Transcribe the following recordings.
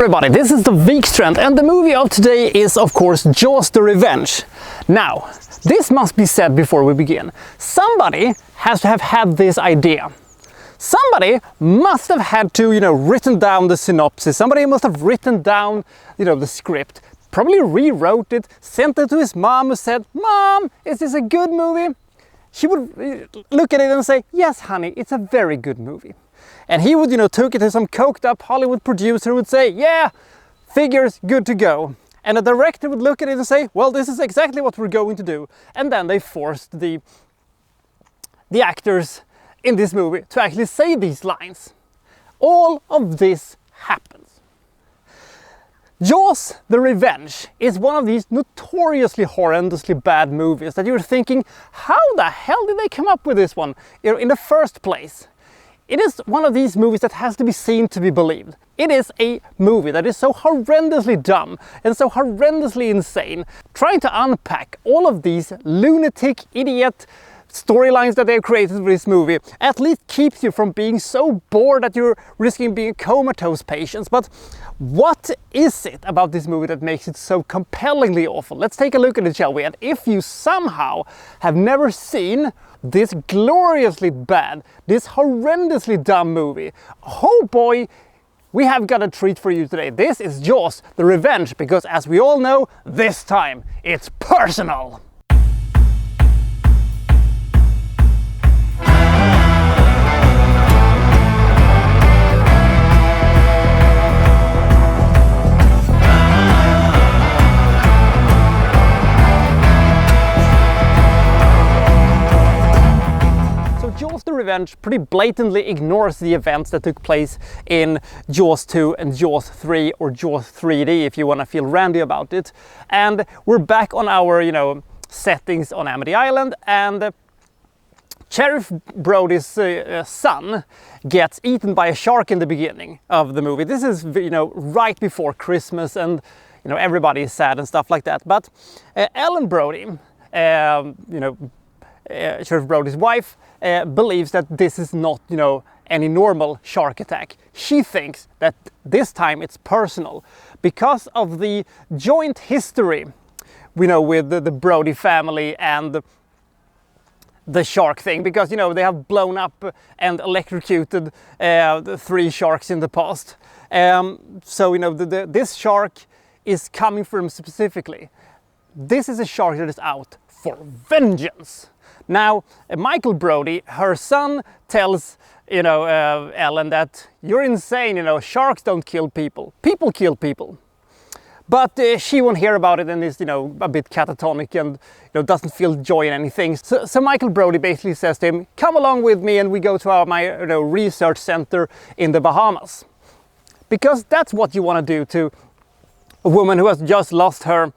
Everybody, this is the Wikstrand, and the movie of today is of course Jaws the Revenge. Now, this must be said before we begin. Somebody has to have had this idea. Somebody must have had to, written down the synopsis. Somebody must have written down, the script. Probably rewrote it, sent it to his mom who said, "Mom, is this a good movie?" She would look at it and say, "Yes, honey, it's a very good movie." And he would, took it to some coked up Hollywood producer who would say, "Yeah, figures, good to go." And the director would look at it and say, "Well, this is exactly what we're going to do." And then they forced the actors in this movie to actually say these lines. All of this happens. Jaws the Revenge is one of these notoriously horrendously bad movies that you're thinking, how the hell did they come up with this one in the first place? It is one of these movies that has to be seen to be believed. It is a movie that is so horrendously dumb and so horrendously insane. Trying to unpack all of these lunatic, idiot storylines that they've created for this movie at least keeps you from being so bored that you're risking being a comatose patient. But what is it about this movie that makes it so compellingly awful? Let's take a look at it, shall we? And if you somehow have never seen this gloriously bad, this horrendously dumb movie, oh boy, we have got a treat for you today. This is Jaws the Revenge, because as we all know, this time it's personal. Jaws the Revenge pretty blatantly ignores the events that took place in Jaws 2 and Jaws 3, or Jaws 3D if you want to feel randy about it. And we're back on our, settings on Amity Island, and Sheriff Brody's son gets eaten by a shark in the beginning of the movie. This is, right before Christmas, and, everybody is sad and stuff like that. But Ellen Brody, Sheriff Brody's wife, believes that this is not, any normal shark attack. She thinks that this time it's personal because of the joint history, with the Brody family and the shark thing. Because, they have blown up and electrocuted the 3 sharks in the past. So, this shark is coming from specifically. This is a shark that is out for vengeance. Now, Michael Brody, her son, tells, Ellen that you're insane, sharks don't kill people. People kill people. But she won't hear about it and is, a bit catatonic and, doesn't feel joy in anything. So Michael Brody basically says to him, "Come along with me," and we go to my research center in the Bahamas. Because that's what you want to do to a woman who has just lost her,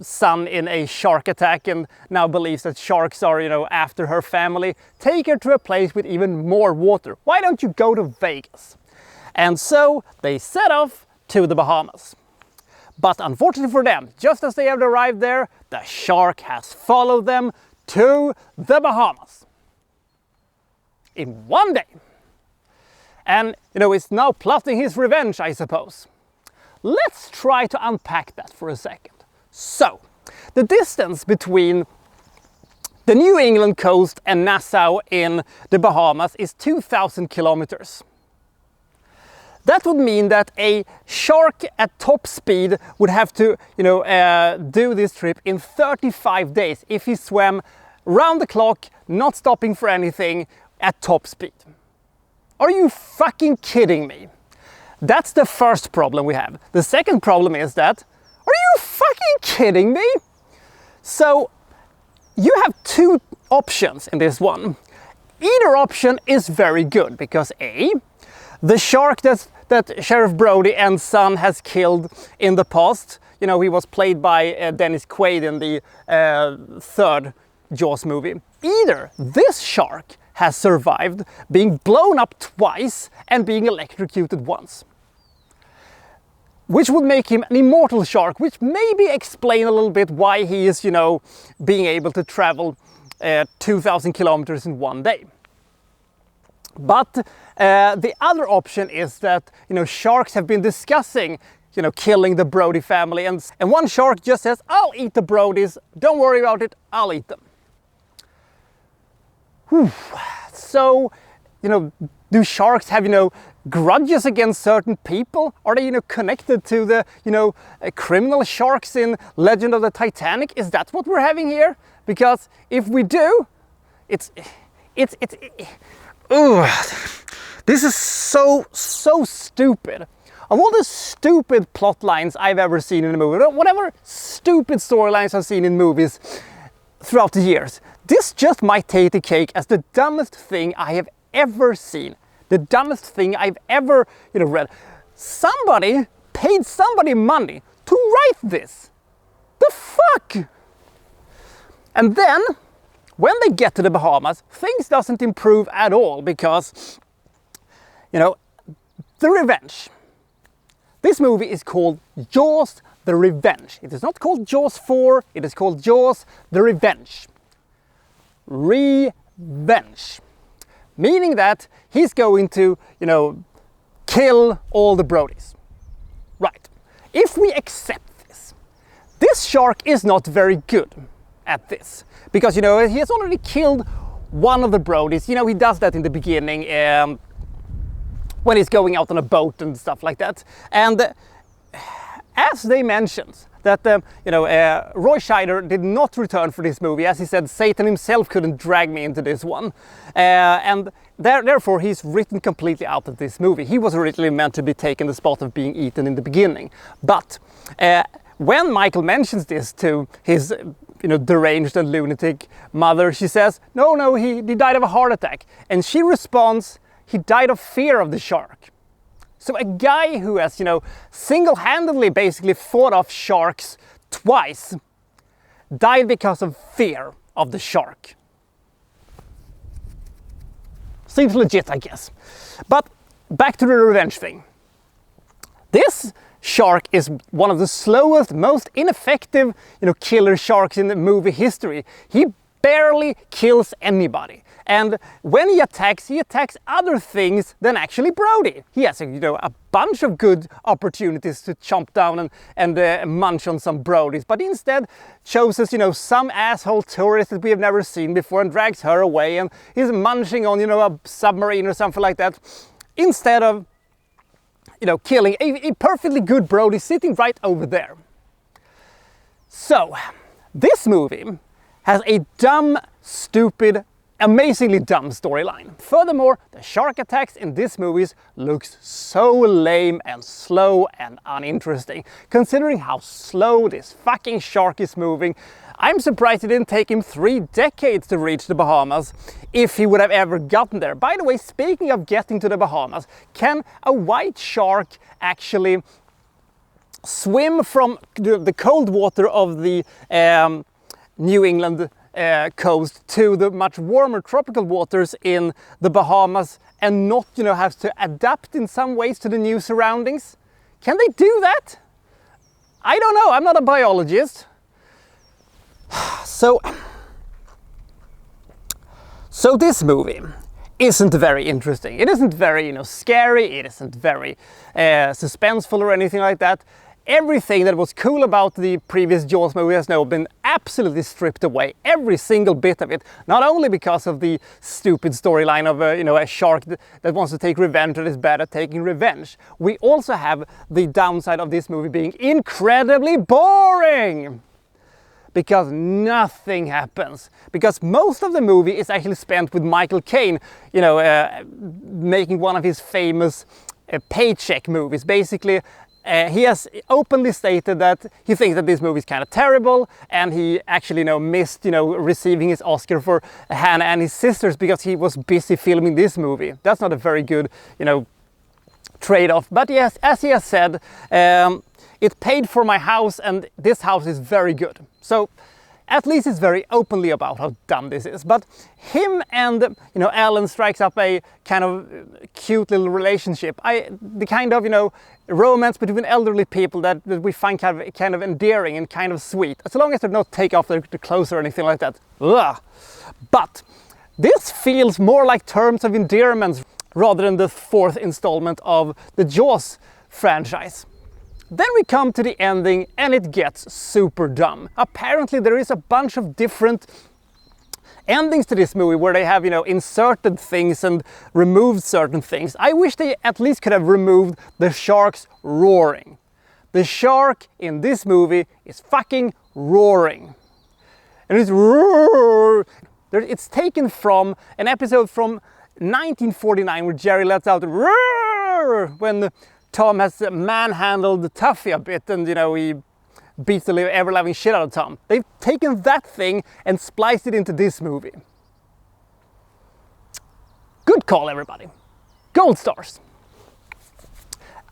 son in a shark attack and now believes that sharks are, after her family. Take her to a place with even more water. Why don't you go to Vegas? And so they set off to the Bahamas. But unfortunately for them, just as they have arrived there, the shark has followed them to the Bahamas in one day. And, is now plotting his revenge, I suppose. Let's try to unpack that for a second. So, the distance between the New England coast and Nassau in the Bahamas is 2,000 kilometers. That would mean that a shark at top speed would have to, do this trip in 35 days if he swam round the clock, not stopping for anything, at top speed. Are you fucking kidding me? That's the first problem we have. The second problem is that, are you fucking kidding me? So, you have 2 options in this one. Either option is very good, because A, the shark that Sheriff Brody and son has killed in the past, he was played by Dennis Quaid in the 3rd Jaws movie. Either this shark has survived being blown up twice and being electrocuted once, which would make him an immortal shark, which maybe explain a little bit why he is, being able to travel 2,000 kilometers in one day. But the other option is that, you know, sharks have been discussing, you know, killing the Brody family, and one shark just says, I'll eat the Brodies, don't worry about it, I'll eat them. Whew. So, you know, do sharks have, you know, grudges against certain people? Are they, you know, connected to the, you know, criminal sharks in Legend of the Titanic? Is that what we're having here? Because if we do, this is so stupid. Of all the stupid plot lines I've ever seen in a movie, whatever stupid storylines I've seen in movies throughout the years, this just might take the cake as the dumbest thing I have ever seen. The dumbest thing I've ever, you know, read. Somebody paid somebody money to write this. The fuck? And then, when they get to the Bahamas, things doesn't improve at all because, you know, the revenge. This movie is called Jaws: The Revenge. It is not called Jaws 4, it is called Jaws: The Revenge. Revenge. Meaning that he's going to, you know, kill all the Brodies. Right. If we accept this shark is not very good at this. Because, you know, he has already killed one of the Brodies. You know, he does that in the beginning when he's going out on a boat and stuff like that. And as they mentioned, that you know, Roy Scheider did not return for this movie, as he said, Satan himself couldn't drag me into this one, and therefore he's written completely out of this movie. He was originally meant to be taken the spot of being eaten in the beginning, but when Michael mentions this to his, you know, deranged and lunatic mother, she says, no, he died of a heart attack, and she responds, he died of fear of the shark. So a guy who has, you know, single-handedly basically fought off sharks twice died because of fear of the shark. Seems legit, I guess. But back to the revenge thing. This shark is one of the slowest, most ineffective, you know, killer sharks in the movie history. He barely kills anybody. And when he attacks other things than actually Brody. He has, you know, a bunch of good opportunities to chomp down and munch on some Brodies, but instead chooses, you know, some asshole tourist that we have never seen before and drags her away, and he's munching on, you know, a submarine or something like that, instead of, you know, killing a perfectly good Brody sitting right over there. So, this movie has a dumb, stupid, amazingly dumb storyline. Furthermore, the shark attacks in this movie looks so lame and slow and uninteresting. Considering how slow this fucking shark is moving, I'm surprised it didn't take him 3 decades to reach the Bahamas, if he would have ever gotten there. By the way, speaking of getting to the Bahamas, can a white shark actually swim from the cold water of the New England coast to the much warmer tropical waters in the Bahamas and not, you know, have to adapt in some ways to the new surroundings? Can they do that? I don't know, I'm not a biologist. So this movie isn't very interesting. It isn't very, you know, scary, it isn't very suspenseful or anything like that. Everything that was cool about the previous Jaws movie has now been absolutely stripped away. Every single bit of it. Not only because of the stupid storyline of you know, a shark that wants to take revenge and is bad at taking revenge. We also have the downside of this movie being incredibly boring. Because nothing happens. Because most of the movie is actually spent with Michael Caine, you know, making one of his famous paycheck movies. Basically, he has openly stated that he thinks that this movie is kind of terrible, and he actually, you know, missed, you know, receiving his Oscar for Hannah and His Sisters because he was busy filming this movie. That's not a very good, you know, trade-off. But yes, as he has said, it paid for my house, and this house is very good. So at least it's very openly about how dumb this is. But him and, you know, Ellen strikes up a kind of cute little relationship. The kind of, you know, romance between elderly people that we find kind of endearing and kind of sweet. As long as they don't take off their clothes or anything like that. Ugh. But This feels more like Terms of Endearment rather than the fourth installment of the Jaws franchise. Then we come to the ending and it gets super dumb. Apparently there is a bunch of different endings to this movie where they have, inserted things and removed certain things. I wish they at least could have removed the sharks roaring. The shark in this movie is fucking roaring. And it's roar. It's taken from an episode from 1949 where Jerry lets out roar when Tom has manhandled Tuffy a bit and, he beats the ever-loving shit out of Tom. They've taken that thing and spliced it into this movie. Good call, everybody. Gold stars.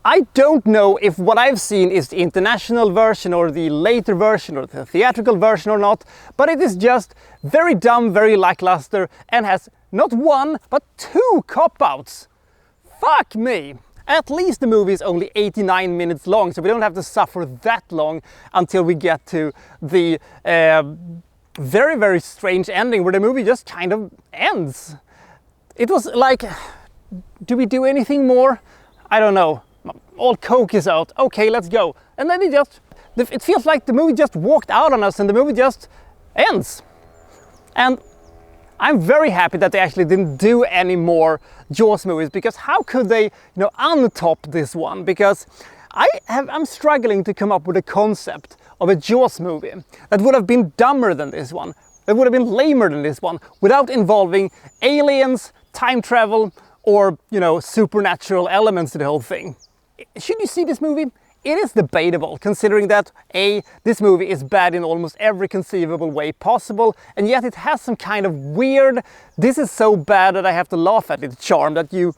I don't know if what I've seen is the international version or the later version or the theatrical version or not, but it is just very dumb, very lackluster, and has not one, but two cop-outs. Fuck me! At least the movie is only 89 minutes long, so we don't have to suffer that long until we get to the very, very strange ending where the movie just kind of ends. It was like, do we do anything more? I don't know. All coke is out, okay, let's go. And then it feels like the movie just walked out on us and the movie just ends. And I'm very happy that they actually didn't do any more Jaws movies, because how could they, untop this one? Because I'm struggling to come up with a concept of a Jaws movie that would have been dumber than this one, that would have been lamer than this one, without involving aliens, time travel, or, supernatural elements to the whole thing. Should you see this movie? It is debatable, considering that A, this movie is bad in almost every conceivable way possible, and yet it has some kind of weird, this is so bad that I have to laugh at it charm that you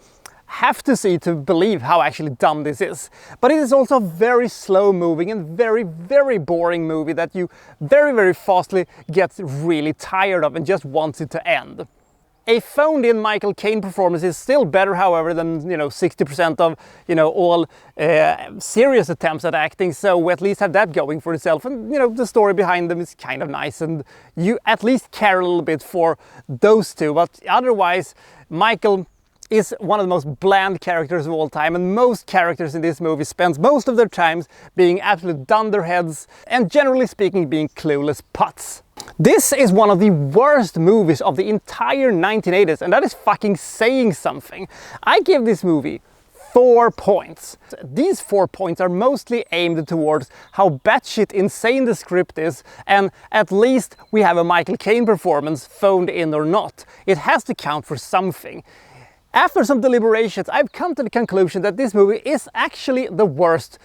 have to see to believe how actually dumb this is. But it is also a very slow moving and very, very boring movie that you very, very fastly get really tired of and just wants it to end. A phoned-in Michael Caine performance is still better, however, than 60% of all serious attempts at acting. So we at least have that going for itself, and the story behind them is kind of nice, and you at least care a little bit for those two. But otherwise, Michael is one of the most bland characters of all time, and most characters in this movie spends most of their times being absolute dunderheads and, generally speaking, being clueless putts. This is one of the worst movies of the entire 1980s, and that is fucking saying something. I give this movie 4 points. These 4 points are mostly aimed towards how batshit insane the script is, and at least we have a Michael Caine performance, phoned in or not. It has to count for something. After some deliberations, I've come to the conclusion that this movie is actually the worst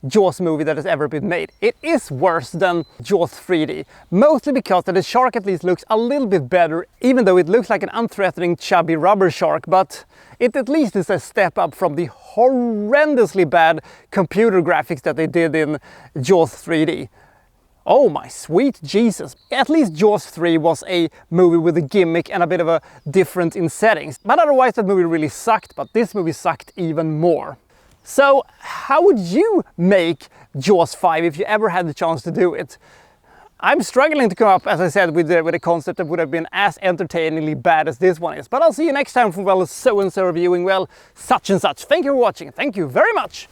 Jaws movie that has ever been made. It is worse than Jaws 3D, mostly because the shark at least looks a little bit better, even though it looks like an unthreatening chubby rubber shark, but it at least is a step up from the horrendously bad computer graphics that they did in Jaws 3D. Oh my sweet Jesus. At least Jaws 3 was a movie with a gimmick and a bit of a difference in settings. But otherwise that movie really sucked, but this movie sucked even more. So how would you make Jaws 5 if you ever had the chance to do it? I'm struggling to come up, as I said, with a concept that would have been as entertainingly bad as this one is. But I'll see you next time for, well, so-and-so reviewing, well, such and such. Thank you for watching. Thank you very much.